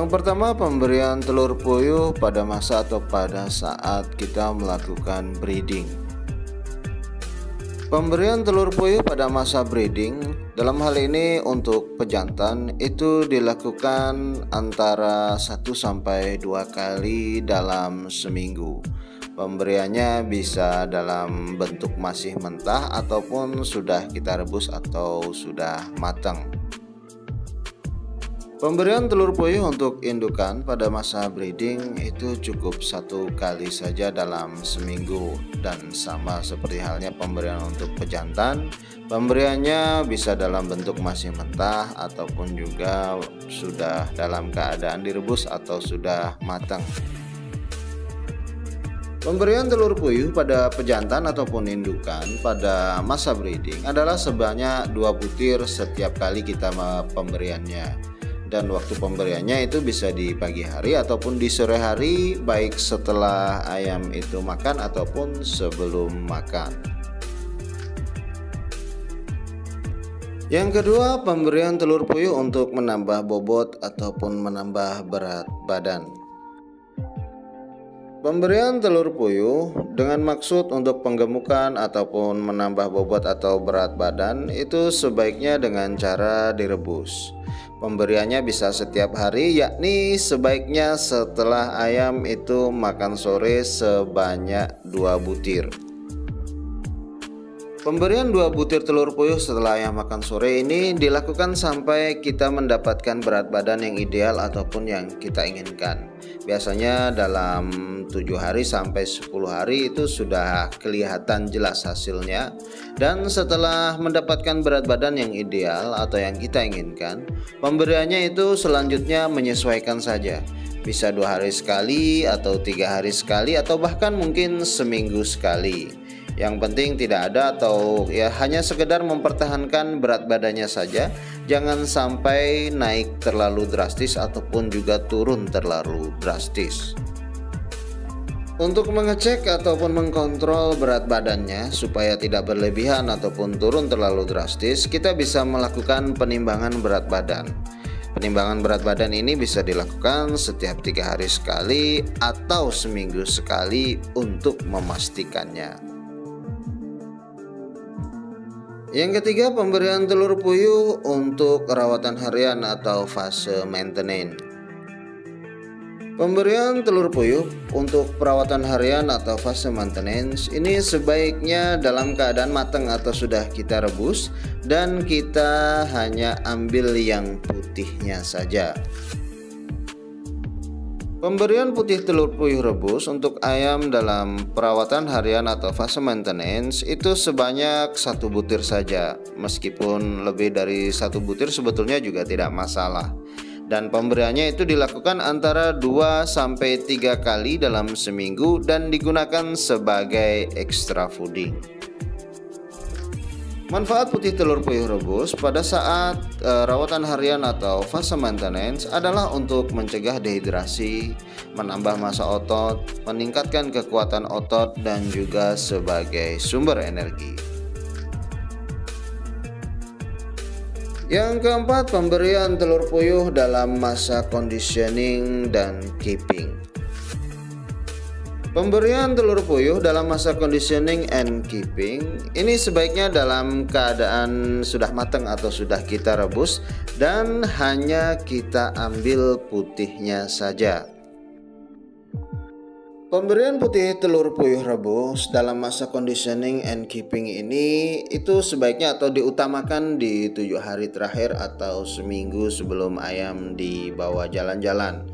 Yang pertama, pemberian telur puyuh pada masa atau pada saat kita melakukan breeding. Pemberian telur puyuh pada masa breeding, dalam hal ini untuk pejantan, itu dilakukan antara 1 sampai 2 kali dalam seminggu. Pemberiannya bisa dalam bentuk masih mentah ataupun sudah kita rebus atau sudah matang. Pemberian telur puyuh untuk indukan pada masa breeding itu cukup 1 kali saja dalam seminggu, dan sama seperti halnya pemberian untuk pejantan, pemberiannya bisa dalam bentuk masih mentah ataupun juga sudah dalam keadaan direbus atau sudah matang. Pemberian telur puyuh pada pejantan ataupun indukan pada masa breeding adalah sebanyak 2 butir setiap kali kita pemberiannya. Dan waktu pemberiannya itu bisa di pagi hari ataupun di sore hari, baik setelah ayam itu makan ataupun sebelum makan. Yang kedua, pemberian telur puyuh untuk menambah bobot ataupun menambah berat badan. Pemberian telur puyuh dengan maksud untuk penggemukan ataupun menambah bobot atau berat badan itu sebaiknya dengan cara direbus. Pemberiannya bisa setiap hari, yakni sebaiknya setelah ayam itu makan sore sebanyak 2 butir. Pemberian 2 butir telur puyuh setelah ayam makan sore ini dilakukan sampai kita mendapatkan berat badan yang ideal ataupun yang kita inginkan. Biasanya dalam 7 hari sampai 10 hari itu sudah kelihatan jelas hasilnya. Dan setelah mendapatkan berat badan yang ideal atau yang kita inginkan, pemberiannya itu selanjutnya menyesuaikan saja. Bisa 2 hari sekali atau 3 hari sekali atau bahkan mungkin seminggu sekali. Yang penting tidak ada atau hanya sekedar mempertahankan berat badannya saja. Jangan sampai naik terlalu drastis ataupun juga turun terlalu drastis. Untuk mengecek ataupun mengkontrol berat badannya supaya tidak berlebihan ataupun turun terlalu drastis, kita bisa melakukan penimbangan berat badan. Penimbangan berat badan ini bisa dilakukan setiap 3 hari sekali atau seminggu sekali untuk memastikannya. Yang ketiga, pemberian telur puyuh untuk perawatan harian atau fase maintenance. Pemberian telur puyuh untuk perawatan harian atau fase maintenance ini sebaiknya dalam keadaan matang atau sudah kita rebus, dan kita hanya ambil yang putihnya saja. Pemberian putih telur puyuh rebus untuk ayam dalam perawatan harian atau fase maintenance itu sebanyak 1 butir saja. Meskipun lebih dari 1 butir sebetulnya juga tidak masalah. Dan pemberiannya itu dilakukan antara 2 sampai 3 kali dalam seminggu dan digunakan sebagai extra fooding. Manfaat putih telur puyuh rebus pada saat rawatan harian atau fase maintenance adalah untuk mencegah dehidrasi, menambah massa otot, meningkatkan kekuatan otot, dan juga sebagai sumber energi. Yang keempat, pemberian telur puyuh dalam masa conditioning dan keeping. Pemberian telur puyuh dalam masa conditioning and keeping ini sebaiknya dalam keadaan sudah matang atau sudah kita rebus dan hanya kita ambil putihnya saja. Pemberian putih telur puyuh rebus dalam masa conditioning and keeping ini itu sebaiknya atau diutamakan di 7 hari terakhir atau seminggu sebelum ayam dibawa jalan-jalan.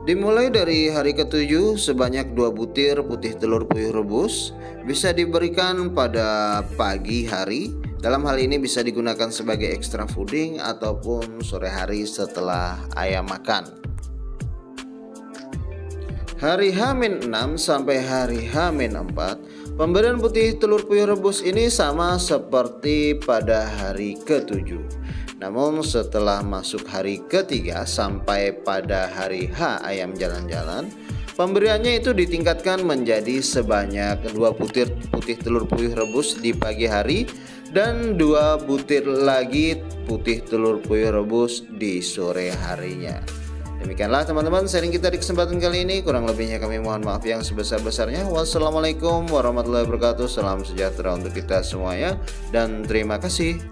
Dimulai dari hari ke-7 sebanyak 2 butir putih telur puyuh rebus bisa diberikan pada pagi hari. Dalam hal ini bisa digunakan sebagai extra fooding ataupun sore hari setelah ayam makan. Hari H-6 sampai hari H-4, pemberian putih telur puyuh rebus ini sama seperti pada hari ke-7. Namun setelah masuk hari ke-3 sampai pada hari H ayam jalan-jalan, Pemberiannya itu ditingkatkan menjadi sebanyak 2 butir putih telur puyuh rebus di pagi hari dan 2 butir lagi putih telur puyuh rebus di sore harinya. Demikianlah teman-teman sharing kita di kesempatan kali ini. Kurang lebihnya kami mohon maaf yang sebesar-besarnya. Wassalamualaikum warahmatullahi wabarakatuh. Salam sejahtera untuk kita semuanya dan terima kasih.